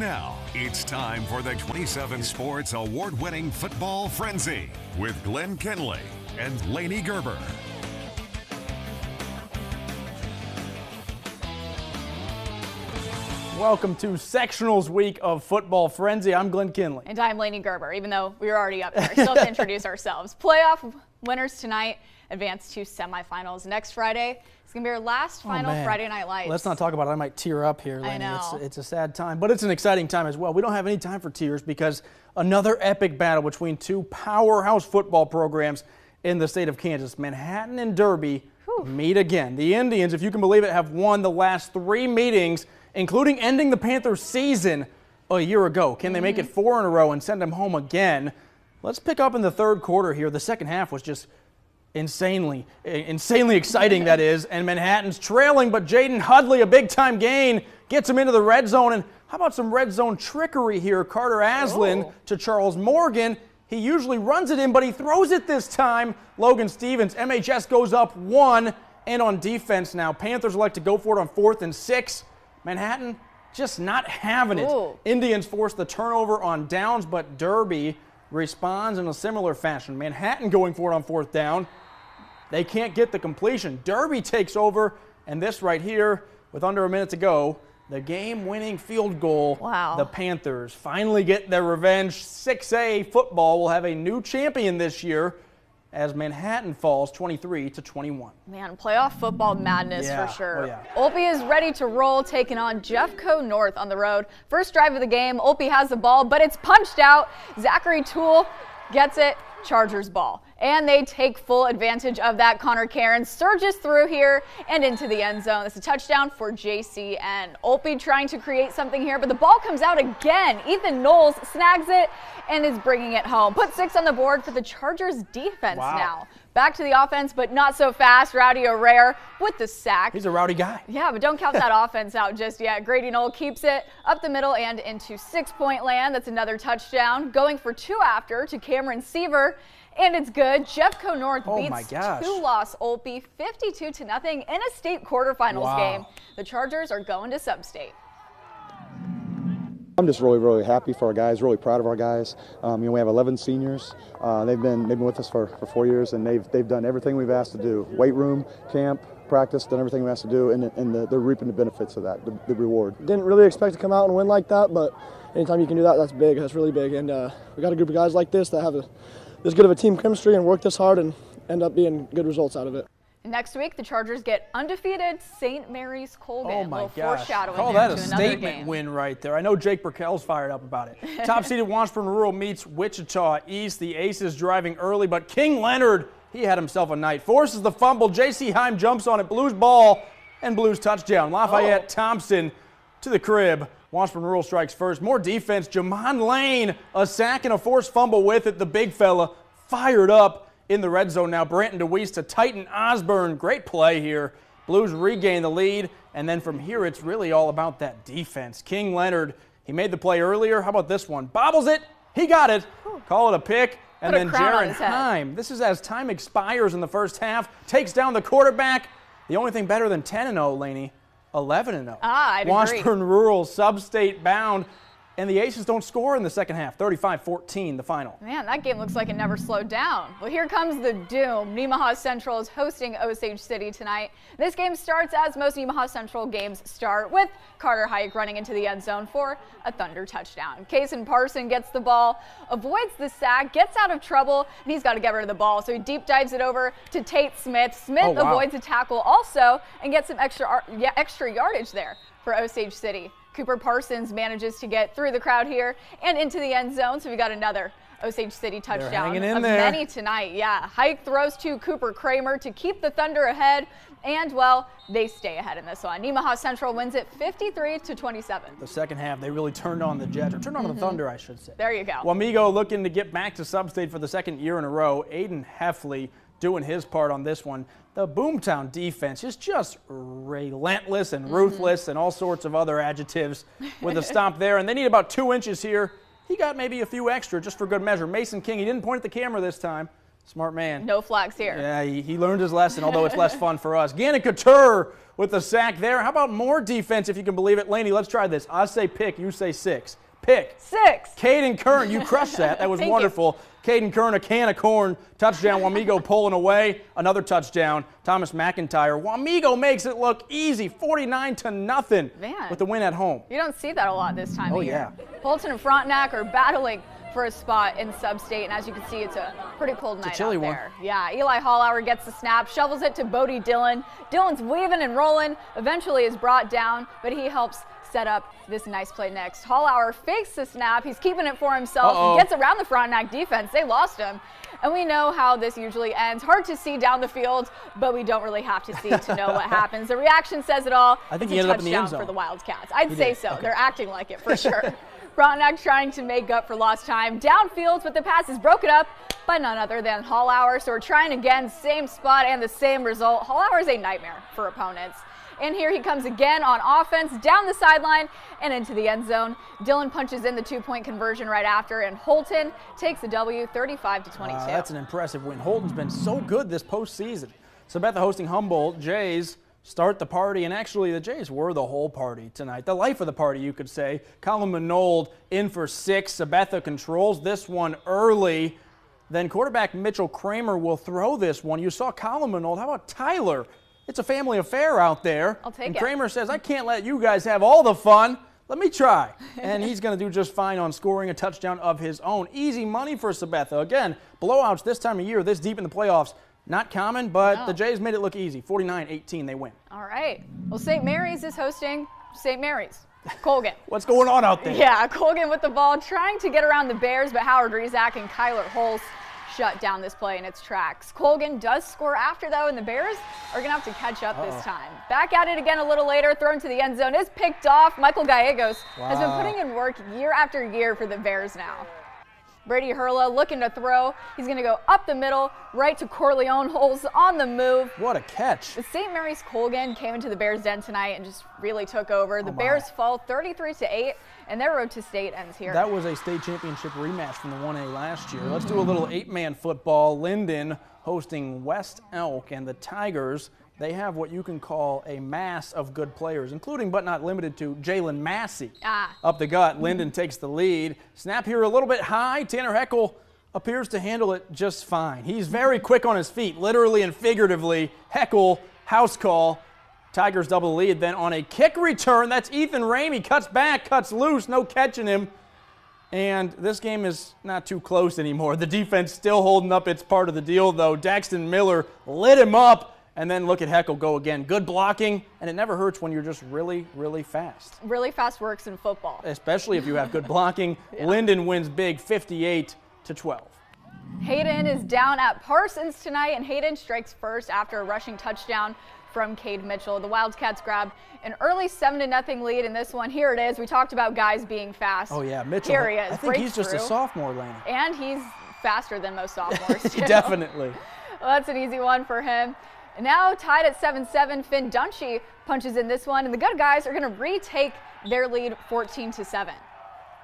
now, it's time for the 27 Sports award-winning Football Frenzy with Glenn Kinley and Lainey Gerber. Welcome to Sectionals week of Football Frenzy. I'm Glenn Kinley. And I'm Lainey Gerber, even though we were already up there. Still have to introduce ourselves. Playoff winners tonight advance to semifinals. Next Friday, it's going to be our last final Friday Night Lights. Let's not talk about it. I might tear up here, Lainey. I know. It's a sad time, but it's an exciting time as well. We don't have any time for tears because another epic battle between two powerhouse football programs in the state of Kansas. Manhattan and Derby meet again. The Indians, if you can believe it, have won the last 3 meetings, including ending the Panthers' season a year ago. Can they make it 4 in a row and send them home again? Let's pick up in the third quarter here. The second half was just insanely exciting, that is. And Manhattan's trailing, but Jaden Hudley, a big-time gain, gets him into the red zone. And how about some red zone trickery here? Carter Aslan to Charles Morgan. He usually runs it in, but he throws it this time. Logan Stevens, MHS goes up 1, and on defense now, Panthers elect to go for it on 4th and 6. Manhattan just not having it. Indians force the turnover on downs, but Derby responds in a similar fashion. Manhattan going for it on 4th down. They can't get the completion. Derby takes over, and this right here, with under a minute to go, the game-winning field goal. Wow. The Panthers finally get their revenge. 6A football will have a new champion this year as Manhattan falls 23-21. Man, playoff football madness for sure. Oh, yeah. Olpe is ready to roll, taking on Jeffco North on the road. First drive of the game, Olpe has the ball, but it's punched out. Zachary Toole gets it. Chargers ball. And they take full advantage of that. Connor Karen surges through here and into the end zone. It's a touchdown for JCN. Olpe trying to create something here, but the ball comes out again. Ethan Knowles snags it and is bringing it home. Put 6 on the board for the Chargers defense now. Back to the offense, but not so fast. Rowdy O'Rare with the sack. He's a rowdy guy. Yeah, but don't count that offense out just yet. Grady Knoll keeps it up the middle and into 6-point land. That's another touchdown. Going for 2 after to Cameron Seaver. And it's good. Jeffco North beats 2-loss Olpe 52-0 in a state quarterfinals game. The Chargers are going to Sub-State. I'm just really happy for our guys, really proud of our guys. We have 11 seniors. They've been with us for 4 years, and they've done everything we've asked to do. Weight room, camp, practice, done everything we asked to do, and they're reaping the benefits of that, the reward. Didn't really expect to come out and win like that, but anytime you can do that, that's big. That's really big. And we got a group of guys like this that have this good of a team chemistry and work this hard and end up being good results out of it. Next week, the Chargers get undefeated St. Mary's Colgan. Oh my gosh. Foreshadowing Call there that a to another statement game. win right there. I know Jake Burkell's fired up about it. Top-seeded Washburn Rural meets Wichita East. The Aces driving early, but King Leonard, he had himself a night. Forces the fumble. J.C. Heim jumps on it. Blues ball and Blues touchdown. Lafayette Thompson to the crib. Washburn Rural strikes first. More defense. Jamon Lane, a sack and a forced fumble with it. The big fella fired up in the red zone now. Branton DeWeese to Titan Osborne. Great play here. Blues regain the lead, and then from here it's really all about that defense. King Leonard, he made the play earlier. How about this one? Bobbles it. He got it. Call it a pick. And then Jaron Heim. This is as time expires in the first half. Takes down the quarterback. The only thing better than 10-0, Lainey, 11-0. I'd agree. Washburn Rural sub-state bound. And the Aces don't score in the second half. 35-14, the final. Man, that game looks like it never slowed down. Well, here comes the doom. Nemaha Central is hosting Osage City tonight. This game starts as most Nemaha Central games start, with Carter Hike running into the end zone for a Thunder touchdown. Kason Parson gets the ball, avoids the sack, gets out of trouble, and he's got to get rid of the ball. So he deep dives it over to Tate Smith. Smith avoids a tackle also and gets some extra yardage there for Osage City. Cooper Parsons manages to get through the crowd here and into the end zone, so we got another Osage City touchdown of many tonight. Yeah, Hike throws to Cooper Kramer to keep the Thunder ahead, and, well, they stay ahead in this one. Nemaha Central wins it 53-27. The second half, they really turned on the Jets, or turned on the Thunder, I should say. There you go. Wamego looking to get back to sub-state for the second year in a row. Aiden Heffley doing his part on this one. The Boomtown defense is just relentless and ruthless and all sorts of other adjectives with a stop there. And they need about 2 inches here. He got maybe a few extra just for good measure. Mason King, he didn't point at the camera this time. Smart man. No flags here. Yeah, he learned his lesson, although it's less fun for us. Gannon Couture with the sack there. How about more defense, if you can believe it? Laney, let's try this. I say pick, you say 6. Pick. 6. Caden Kern, you crushed that. That was wonderful. Caden Kern, a can of corn. Touchdown, Wamego pulling away. Another touchdown, Thomas McIntyre. Wamego makes it look easy, 49-0 with the win at home. You don't see that a lot this time of year. Yeah. Holton and Frontenac are battling for a spot in sub-state, and as you can see, it's a pretty cold night out there. Yeah, Eli Hollauer gets the snap, shovels it to Bodie Dillon. Dillon's weaving and rolling, eventually is brought down, but he helps set up this nice play next. Hollauer fakes the snap, he's keeping it for himself, he gets around the Frontenac defense, they lost him. And we know how this usually ends. Hard to see down the field, but we don't really have to see to know what happens. The reaction says it all. I think he ended up in the end zone for the Wildcats. I'd say so. Okay. They're acting like it for sure. Frontenac trying to make up for lost time. Downfield, but the pass is broken up by none other than Hollauer. So we're trying again, same spot and the same result. Hollauer is a nightmare for opponents. And here he comes again on offense, down the sideline and into the end zone. Dillon punches in the 2-point conversion right after, and Holton takes the W 35-22. Wow, that's an impressive win. Holton's been so good this postseason. Sabetha hosting Humboldt. Jays start the party, and actually the Jays were the whole party tonight. The life of the party, you could say. Colin Manold in for 6. Sabetha controls this one early. Then quarterback Mitchell Kramer will throw this one. You saw Colin Manold. How about Tyler? It's a family affair out there. I'll take and it. Kramer says, I can't let you guys have all the fun. Let me try. And he's going to do just fine on scoring a touchdown of his own. Easy money for Sabetha. Again, blowouts this time of year, this deep in the playoffs, not common, but the Jays made it look easy. 49-18, they win. All right. Well, St. Mary's is hosting St. Mary's. Colgan. What's going on out there? Yeah, Colgan with the ball, trying to get around the Bears, but Howard Rezac and Kyler Holst shut down this play in its tracks. Colgan does score after, though, and the Bears are going to have to catch up this time. Back at it again a little later, thrown to the end zone, is picked off. Michael Gallegos has been putting in work year after year for the Bears now. Brady Hurla looking to throw. He's going to go up the middle, right to Corleone. Holes on the move. What a catch. The St. Mary's Colgan came into the Bears' den tonight and just really took over. The Bears fall 33-8, and their road to state ends here. That was a state championship rematch from the 1A last year. Let's do a little 8-man football. Linden hosting West Elk, and the Tigers, they have what you can call a mass of good players, including but not limited to Jalen Massey. Up the gut, Linden takes the lead. Snap here a little bit high. Tanner Heckel appears to handle it just fine. He's very quick on his feet, literally and figuratively. Heckel, house call. Tigers double the lead. Then on a kick return, that's Ethan Ramey. Cuts back, cuts loose, no catching him. And this game is not too close anymore. The defense still holding up its part of the deal, though. Daxton Miller lit him up. And then look at Heckel go again. Good blocking, and it never hurts when you're just really, really fast. Really fast works in football. Especially if you have good blocking. Linden wins big, 58-12. Hayden is down at Parsons tonight, and Hayden strikes first after a rushing touchdown from Cade Mitchell. The Wildcats grab an early 7-0 lead in this one. Here it is. We talked about guys being fast. Oh, yeah, Mitchell. Here he is. I think he's just a sophomore, Lane. And he's faster than most sophomores, too. Definitely. Well, that's an easy one for him. And now tied at 7-7, Finn Dunshee punches in this one, and the good guys are going to retake their lead 14-7.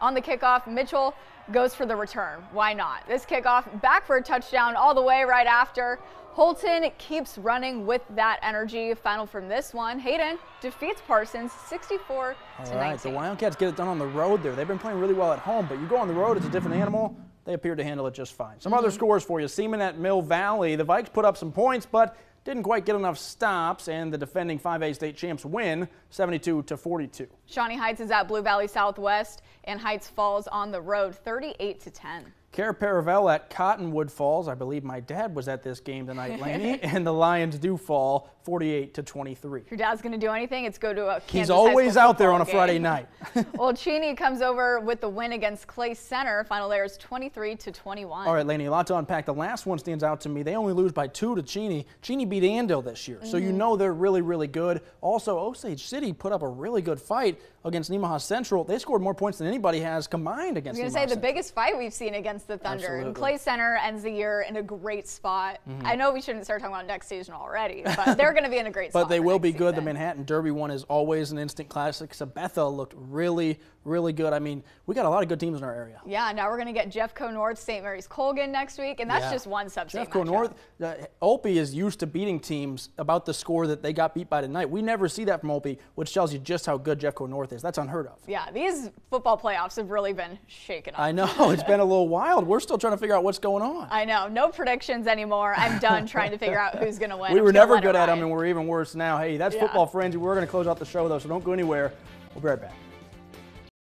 On the kickoff, Mitchell goes for the return. Why not? This kickoff back for a touchdown all the way right after. Holton keeps running with that energy. Final from this one, Hayden defeats Parsons 64-19. All right, the Wildcats get it done on the road there. They've been playing really well at home, but you go on the road, it's a different animal. They appear to handle it just fine. Some other scores for you. Seaman at Mill Valley. The Vikes put up some points, but didn't quite get enough stops, and the defending 5A state champs win 72-42. Shawnee Heights is at Blue Valley Southwest, and Heights falls on the road 38-10. Care Paravel at Cottonwood Falls. I believe my dad was at this game tonight, Laney, and the Lions do fall 48-23. If your dad's going to do anything, it's go to a Kansas He's always out there on a game. Friday night. Well, Cheney comes over with the win against Clay Center. Final there is 23-21. All right, Laney, a lot to unpack. The last one stands out to me. They only lose by 2 to Cheney. Cheney beat Andale this year, so you know they're really, really good. Also, Osage City put up a really good fight against Nemaha Central. They scored more points than anybody has combined against Nemaha I was going to say, the Central. biggest fight we've seen against the Thunder. Absolutely. And Clay Center ends the year in a great spot. I know we shouldn't start talking about next season already, but they're going to be in a great spot. But they will be good. The season. Manhattan Derby one is always an instant classic. Sabetha looked really, really good. I mean, we got a lot of good teams in our area. Yeah, now we're going to get Jeffco North, St. Mary's Colgan next week, and that's just one sub-state Jeffco matchup. North, Olpe is used to beating teams about the score that they got beat by tonight. We never see that from Olpe, which tells you just how good Jeffco North is. That's unheard of. Yeah, these football playoffs have really been shaken up. I know. It's been a little wild. We're still trying to figure out what's going on. I know. No predictions anymore. I'm done trying to figure out who's going to win. We were never good at them, and we're even worse now. Hey, that's Yeah. Football Frenzy. We're going to close out the show, though, so don't go anywhere. We'll be right back.